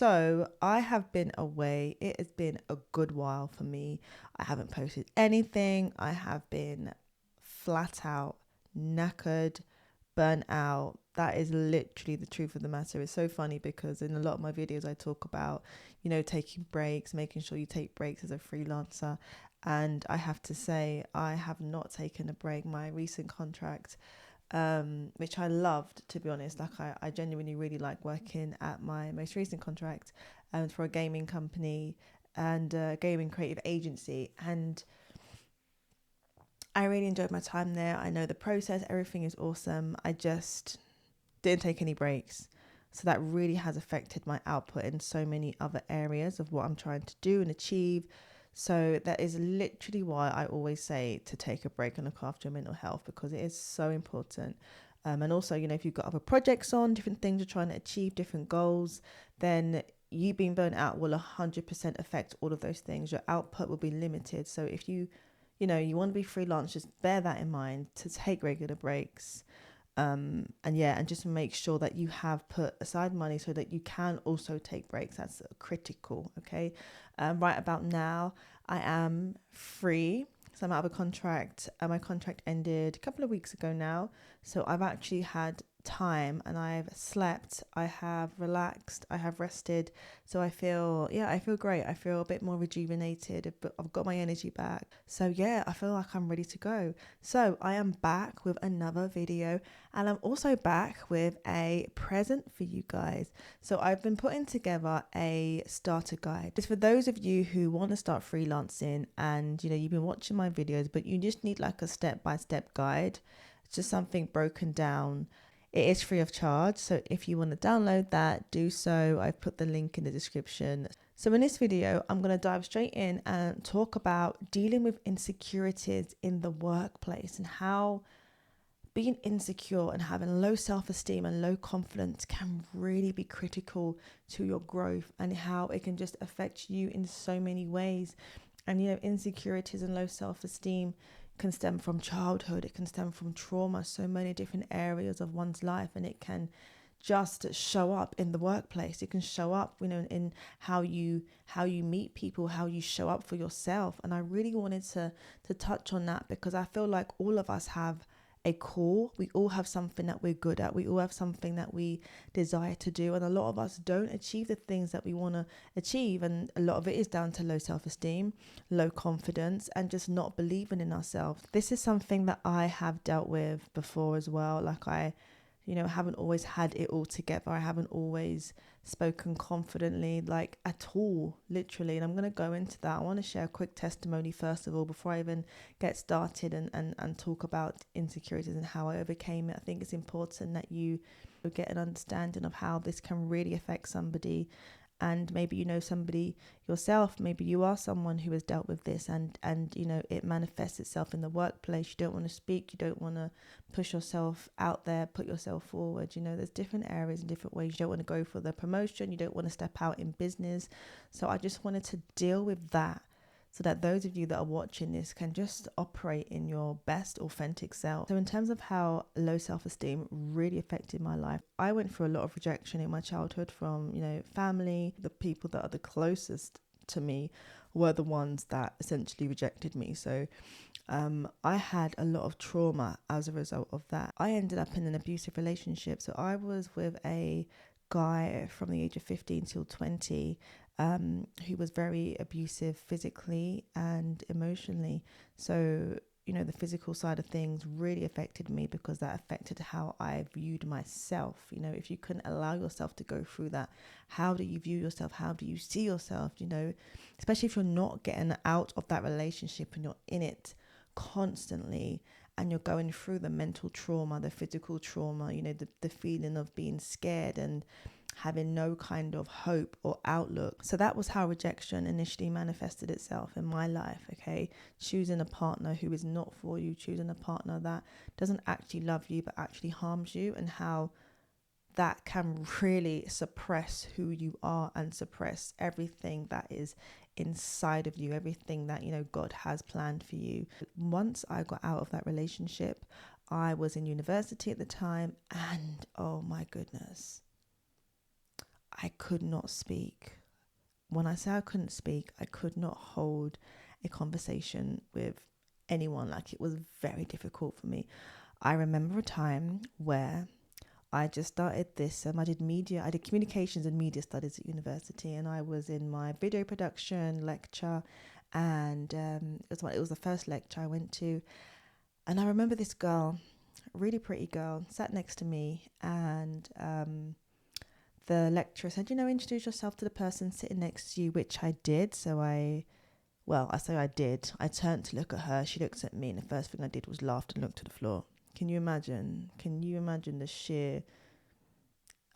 So I have been away. It has been a good while for me. I haven't posted anything. I have been flat out, knackered, burnt out. That is literally the truth of the matter. It's so funny because in a lot of my videos I talk about, taking breaks, making sure you take breaks as a freelancer. And I have to say, I have not taken a break. My recent contract, which I loved, to be honest. Like I genuinely really like working at my most recent contract for a gaming company and a gaming creative agency. And I really enjoyed my time there. I know the process, everything is awesome. I just didn't take any breaks. So that really has affected my output in so many other areas of what I'm trying to do and achieve. So that is literally why I always say to take a break and look after your mental health, because it is so important. And also, if you've got other projects on, different things you're trying to achieve, different goals, then you being burnt out will 100% affect all of those things. Your output will be limited. So if you want to be freelance, just bear that in mind, to take regular breaks. And just make sure that you have put aside money so that you can also take breaks. That's critical. Okay. Right about now, I am free. So I'm out of a contract. My contract ended a couple of weeks ago now. So I've actually had time and I've slept, I have relaxed, I have rested. So I feel great. I feel a bit more rejuvenated, but I've got my energy back. So yeah, I feel like I'm ready to go. So I am back with another video, and I'm also back with a present for you guys. So I've been putting together a starter guide. It's for those of you who want to start freelancing and you've been watching my videos, but you just need like a step-by-step guide. It's just something broken down. It is free of charge, so if you want to download that, do so. I've put the link in the description. So in this video, I'm going to dive straight in and talk about dealing with insecurities in the workplace and how being insecure and having low self-esteem and low confidence can really be critical to your growth, and how it can just affect you in so many ways. And insecurities and low self-esteem can stem from childhood, it can stem from trauma, so many different areas of one's life, and it can just show up in the workplace. It can show up, in how you meet people, how you show up for yourself. And I really wanted to touch on that, because I feel like all of us have a core. We all have something that we're good at. We all have something that we desire to do. And a lot of us don't achieve the things that we want to achieve. And a lot of it is down to low self-esteem, low confidence, and just not believing in ourselves. This is something that I have dealt with before as well. Like I haven't always had it all together. I haven't always spoken confidently, like at all, literally. And I'm going to go into that. I want to share a quick testimony first of all, before I even get started and talk about insecurities and how I overcame it. I think it's important that you get an understanding of how this can really affect somebody. And maybe somebody yourself, maybe you are someone who has dealt with this, and it manifests itself in the workplace. You don't want to speak, you don't want to push yourself out there, put yourself forward. There's different areas and different ways. You don't want to go for the promotion, you don't want to step out in business. So I just wanted to deal with that, so that those of you that are watching this can just operate in your best authentic self. So in terms of how low self-esteem really affected my life, I went through a lot of rejection in my childhood from, family. The people that are the closest to me were the ones that essentially rejected me. So I had a lot of trauma as a result of that. I ended up in an abusive relationship. So I was with a guy from the age of 15 till 20 who was very abusive physically and emotionally. So the physical side of things really affected me, because that affected how I viewed myself. If you couldn't allow yourself to go through that, how do you view yourself? How do you see yourself? Especially if you're not getting out of that relationship and you're in it constantly, and you're going through the mental trauma, the physical trauma, the feeling of being scared and having no kind of hope or outlook. So that was how rejection initially manifested itself in my life. Okay, choosing a partner who is not for you, choosing a partner that doesn't actually love you but actually harms you, and how that can really suppress who you are and suppress everything that is inside of you, everything that God has planned for you. Once I got out of that relationship, I was in university at the time, and oh my goodness, I could not speak. When I say I couldn't speak, I could not hold a conversation with anyone. Like, it was very difficult for me. I remember a time where I just started this. I did communications and media studies at university, and I was in my video production lecture, and it was the first lecture I went to. And I remember this girl, really pretty girl, sat next to me, and the lecturer said, introduce yourself to the person sitting next to you, which I did. I did. I turned to look at her. She looks at me, and the first thing I did was laughed and looked to the floor. Can you imagine? The sheer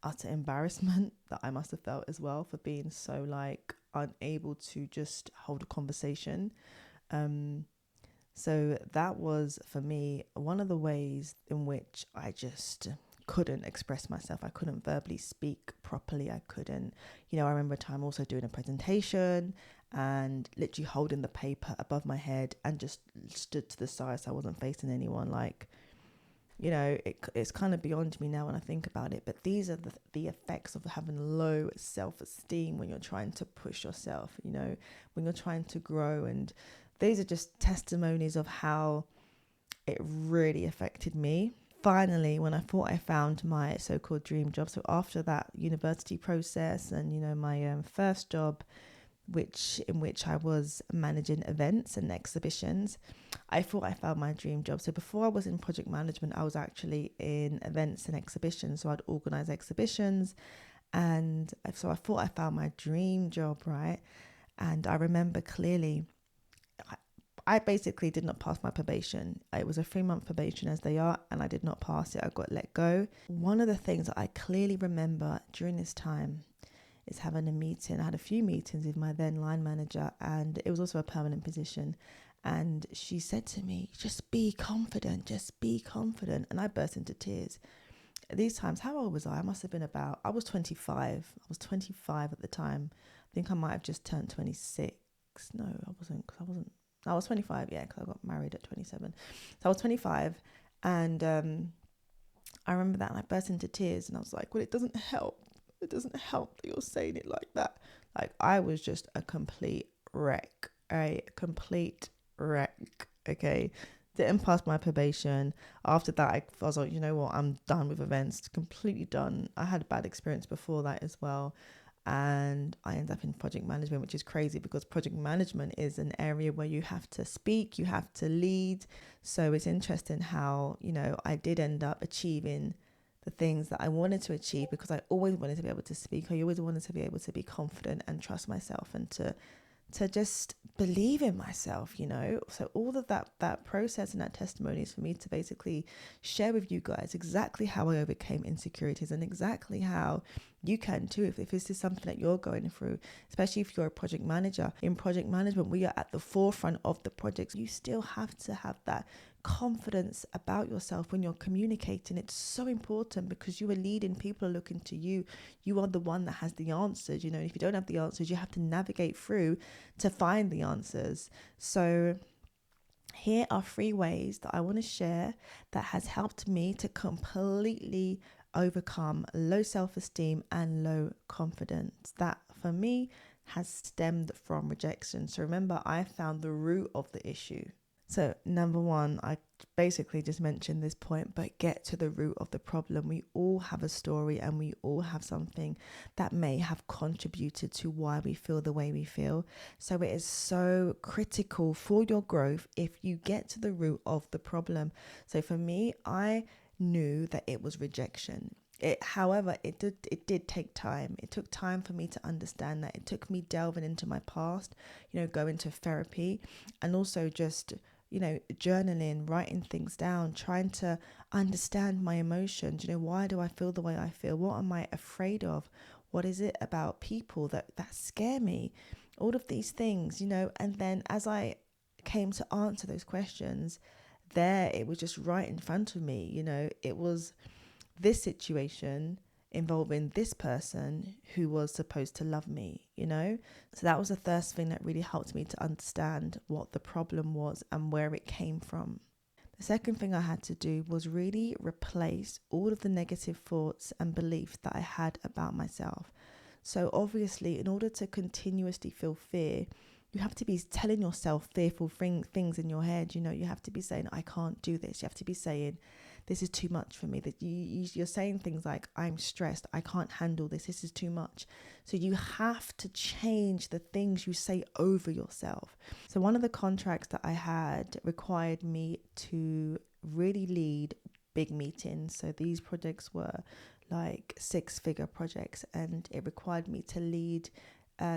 utter embarrassment that I must have felt as well for being so unable to just hold a conversation? So that was, for me, one of the ways in which I just couldn't express myself. I couldn't verbally speak properly. I couldn't, I remember a time also doing a presentation and literally holding the paper above my head and just stood to the side so I wasn't facing anyone. It's kind of beyond me now when I think about it, but these are the effects of having low self-esteem when you're trying to push yourself, when you're trying to grow. And these are just testimonies of how it really affected me. Finally, when I thought I found my so-called dream job, so after that university process and, my first job, in which I was managing events and exhibitions, I thought I found my dream job. So before I was in project management, I was actually in events and exhibitions. So I'd organize exhibitions. And so I thought I found my dream job, right? And I remember clearly, I basically did not pass my probation. It was a 3-month probation as they are, and I did not pass it. I got let go. One of the things that I clearly remember during this time is having a meeting. I had a few meetings with my then line manager, and it was also a permanent position. And she said to me, just be confident. And I burst into tears. At these times, how old was I? I was 25. I was 25 at the time. I think I might have just turned 26. No, I wasn't. I was 25, yeah, because I got married at 27. So I was 25, and I remember that, and I burst into tears, and I was like, well, it doesn't help. It doesn't help that you're saying it like that. I was just a complete wreck, okay? Didn't pass my probation. After that, I was like, you know what, I'm done with events, completely done. I had a bad experience before that as well. And I ended up in project management, which is crazy because project management is an area where you have to speak, you have to lead. So it's interesting how, I did end up achieving the things that I wanted to achieve because I always wanted to be able to speak. I always wanted to be able to be confident and trust myself and to just believe in myself, So all of that process and that testimony is for me to basically share with you guys exactly how I overcame insecurities and exactly how you can too if this is something that you're going through, especially if you're a project manager. In project management, we are at the forefront of the projects. You still have to have that confidence about yourself when you're communicating. It's so important because you are leading, people are looking to you. You are the one that has the answers, if you don't have the answers, you have to navigate through to find the answers. So here are 3 ways that I want to share that has helped me to completely overcome low self-esteem and low confidence. That for me has stemmed from rejection. So remember, I found the root of the issue. So number 1, I basically just mentioned this point, but get to the root of the problem. We all have a story and we all have something that may have contributed to why we feel the way we feel. So it is so critical for your growth if you get to the root of the problem. So for me, I knew that it was rejection. However, it did take time. It took time for me to understand that. It took me delving into my past, going to therapy, and also just journaling, writing things down, trying to understand my emotions. Why do I feel the way I feel? What am I afraid of? What is it about people that scare me? All of these things, and then as I came to answer those questions, it was just right in front of me. It was this situation involving this person who was supposed to love me, So that was the first thing that really helped me to understand what the problem was and where it came from. The second thing I had to do was really replace all of the negative thoughts and beliefs that I had about myself. So obviously, in order to continuously feel fear, you have to be telling yourself fearful things in your head. You have to be saying, I can't do this. You have to be saying, this is too much for me. That you're saying things like, I'm stressed, I can't handle this, this is too much. So you have to change the things you say over yourself. So one of the contracts that I had required me to really lead big meetings. So these projects were like 6-figure projects, and it required me to lead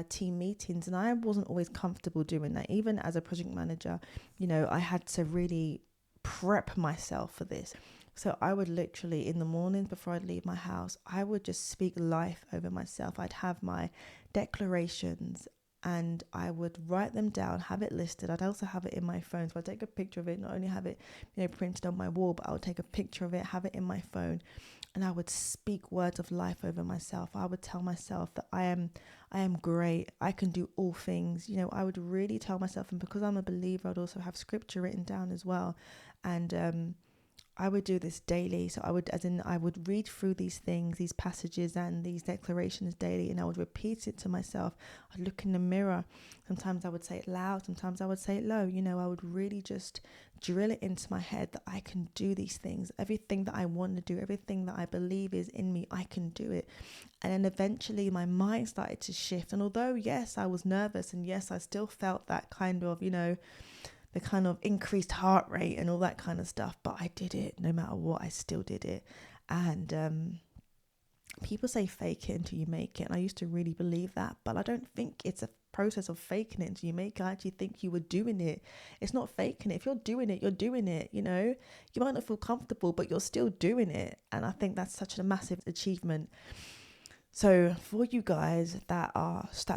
team meetings, and I wasn't always comfortable doing that. Even as a project manager, I had to really prep myself for this. So I would literally, in the mornings before I'd leave my house, I would just speak life over myself. I'd have my declarations and I would write them down, have it listed. I'd also have it in my phone. So I'd take a picture of it, not only have it, printed on my wall, but I would take a picture of it, have it in my phone, and I would speak words of life over myself. I would tell myself that I am great. I can do all things. I would really tell myself, and because I'm a believer, I'd also have scripture written down as well. And I would do this daily. So I would read through these things, these passages and these declarations daily, and I would repeat it to myself. I'd look in the mirror. Sometimes I would say it loud, sometimes I would say it low. I would really just drill it into my head that I can do these things. Everything that I want to do, everything that I believe is in me, I can do it. And then eventually my mind started to shift. And although, yes, I was nervous, and yes, I still felt that kind of, the kind of increased heart rate and all that kind of stuff, but I did it. No matter what, I still did it. And people say fake it until you make it, and I used to really believe that, but I don't think it's a process of faking it until you make it. I actually think you were doing it. It's not faking it. If you're doing it, you're doing it. You might not feel comfortable, but you're still doing it. And I think that's such a massive achievement. So for you guys that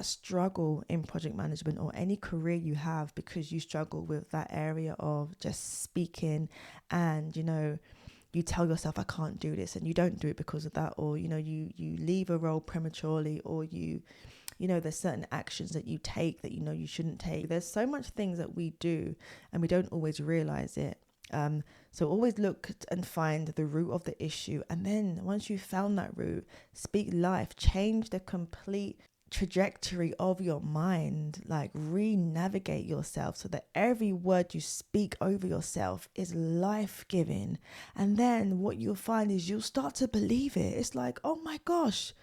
struggle in project management, or any career you have, because you struggle with that area of just speaking, and you tell yourself, I can't do this, and you don't do it because of that, or you leave a role prematurely, or there's certain actions that you take that you shouldn't take. There's so much things that we do and we don't always realize it. So always look and find the root of the issue. And then once you've found that root, speak life, change the complete trajectory of your mind, like re-navigate yourself so that every word you speak over yourself is life-giving. And then what you'll find is you'll start to believe it. It's like, oh my gosh,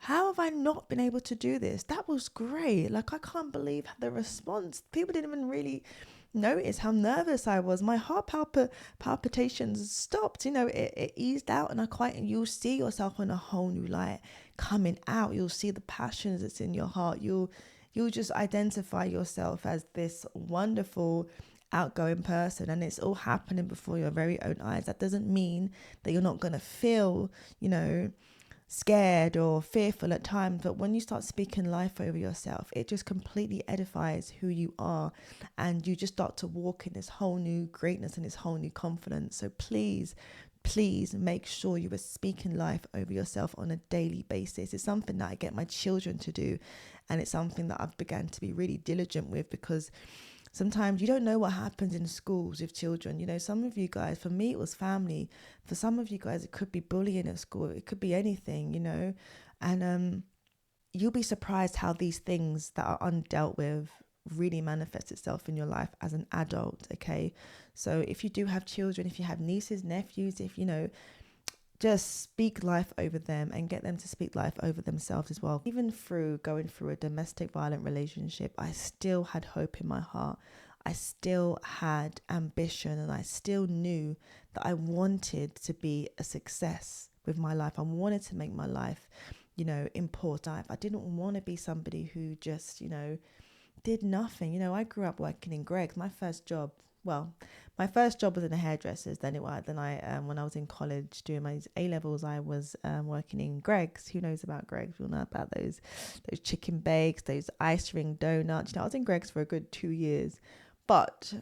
how have I not been able to do this? That was great. Like, I can't believe the response. People didn't even really notice how nervous I was. My heart palpitations stopped. It eased out, and you'll see yourself in a whole new light coming out. You'll see the passions that's in your heart. You'll just identify yourself as this wonderful, outgoing person, and it's all happening before your very own eyes. That doesn't mean that you're not going to feel, scared or fearful at times, but when you start speaking life over yourself, it just completely edifies who you are, and you just start to walk in this whole new greatness and this whole new confidence. So please make sure you are speaking life over yourself on a daily basis. It's something that I get my children to do, and it's something that I've begun to be really diligent with, because sometimes you don't know what happens in schools with children. Some of you guys, for me, it was family. For some of you guys, it could be bullying at school. It could be anything, and you'll be surprised how these things that are undealt with really manifest itself in your life as an adult. Okay. So if you do have children, if you have nieces, nephews, if just speak life over them and get them to speak life over themselves as well. Even through going through a domestic violent relationship, I still had hope in my heart. I still had ambition, and I still knew that I wanted to be a success with my life. I wanted to make my life, important. I didn't want to be somebody who just, did nothing. I grew up working in Greggs. My first job was in a hairdresser's. Then when I was in college doing my A-levels, I was working in Greggs. Who knows about Greggs? We'll know about those chicken bakes, those ice ring donuts. I was in Greggs for a good 2 years, but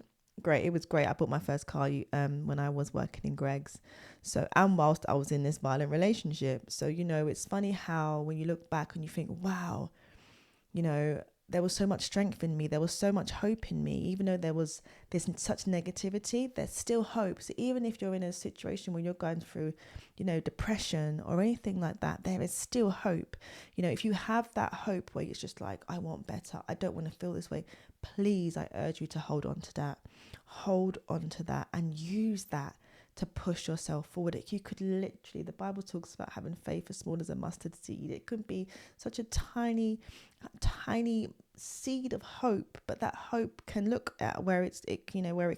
great. It was great. I bought my first car when I was working in Greggs. So, and whilst I was in this violent relationship. So, it's funny how when you look back and you think, wow, there was so much strength in me. There was so much hope in me. Even though there's such negativity, there's still hope. So even if you're in a situation where you're going through, depression or anything like that, there is still hope. If you have that hope where it's just like, I want better, I don't want to feel this way, please, I urge you to hold on to that. Hold on to that and use that to push yourself forward. You could literally, the Bible talks about having faith as small as a mustard seed. It could be such a tiny seed of hope, but that hope can look at where it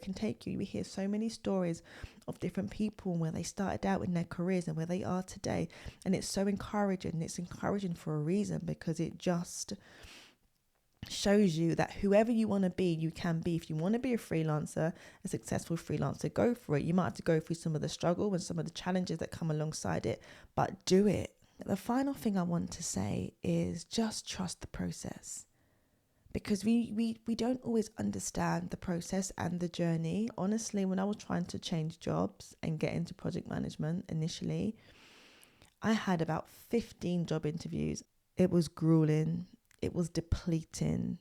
can take you. We hear so many stories of different people where they started out in their careers and where they are today, and it's so encouraging. It's encouraging for a reason, because it just shows you that whoever you want to be, you can be. If you want to be a freelancer, a successful freelancer, go for it. You might have to go through some of the struggle and some of the challenges that come alongside it, but do it. The final thing I want to say is just trust the process, because we don't always understand the process and the journey. Honestly, when I was trying to change jobs and get into project management initially, I had about 15 job interviews. It was grueling. It was depleting,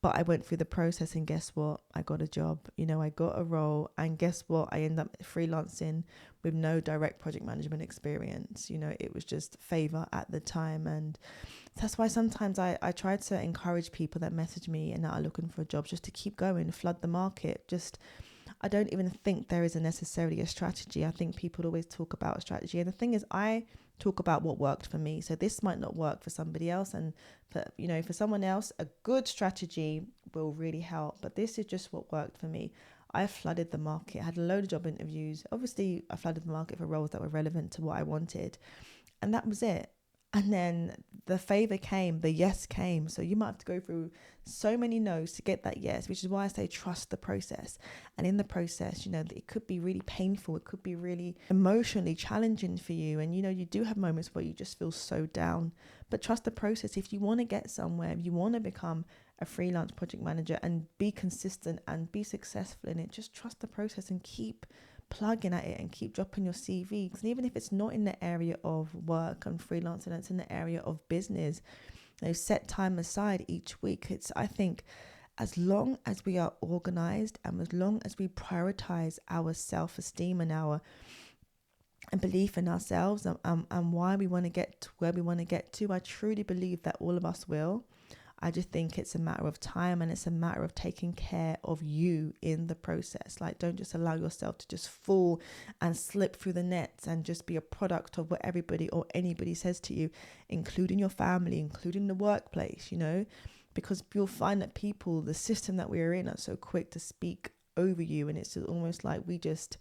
but I went through the process, and guess what? I got a job. I got a role, and guess what? I ended up freelancing with no direct project management experience. It was just favor at the time. And that's why sometimes I try to encourage people that message me and that are looking for a job just to keep going, flood the market. I don't even think there is necessarily a strategy. I think people always talk about a strategy. And the thing is, I talk about what worked for me. So this might not work for somebody else. And for someone else, a good strategy will really help. But this is just what worked for me. I flooded the market. I had a load of job interviews. Obviously, I flooded the market for roles that were relevant to what I wanted. And that was it. And then the favor came, the yes came. So you might have to go through so many no's to get that yes, which is why I say trust the process. And in the process, it could be really painful. It could be really emotionally challenging for you. And, you do have moments where you just feel so down. But trust the process. If you want to get somewhere, if you want to become a freelance project manager and be consistent and be successful in it, just trust the process and keep plugging at it and keep dropping your CV. And even if it's not in the area of work and freelancing, it's in the area of business, set time aside each week. I think as long as we are organized and as long as we prioritize our self-esteem and belief in ourselves and why we want to get to where we want to get to, I truly believe that all of us will. I just think it's a matter of time, and it's a matter of taking care of you in the process. Don't just allow yourself to just fall and slip through the nets and just be a product of what everybody or anybody says to you, including your family, including the workplace, because you'll find that people, the system that we're in, are so quick to speak over you. And it's almost like we just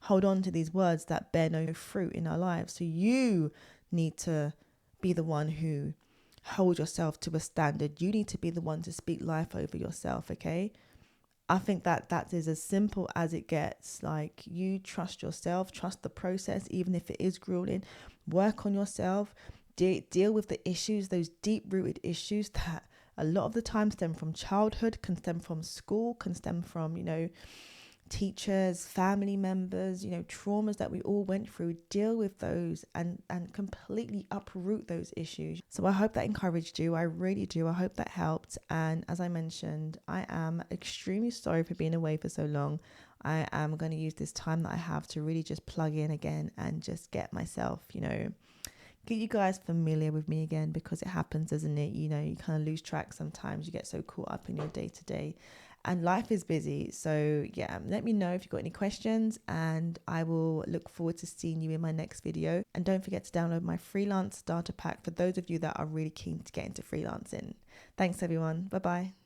hold on to these words that bear no fruit in our lives. So you need to be the one who hold yourself to a standard. You need to be the one to speak life over yourself. Okay, I think that is as simple as it gets. You trust yourself, trust the process, even if it is grueling. Work on yourself, deal with the issues, those deep-rooted issues that a lot of the time stem from childhood, can stem from school, can stem from teachers, family members, traumas that we all went through. Deal with those and completely uproot those issues. So I hope that encouraged you. I really do. I hope that helped. And as I mentioned, I am extremely sorry for being away for so long. I am going to use this time that I have to really just plug in again and just get myself, get you guys familiar with me again, because it happens, doesn't it? You kind of lose track sometimes. You get so caught up in your day-to-day. And life is busy. So yeah, let me know if you've got any questions, and I will look forward to seeing you in my next video. And don't forget to download my freelance starter pack for those of you that are really keen to get into freelancing. Thanks everyone. Bye-bye.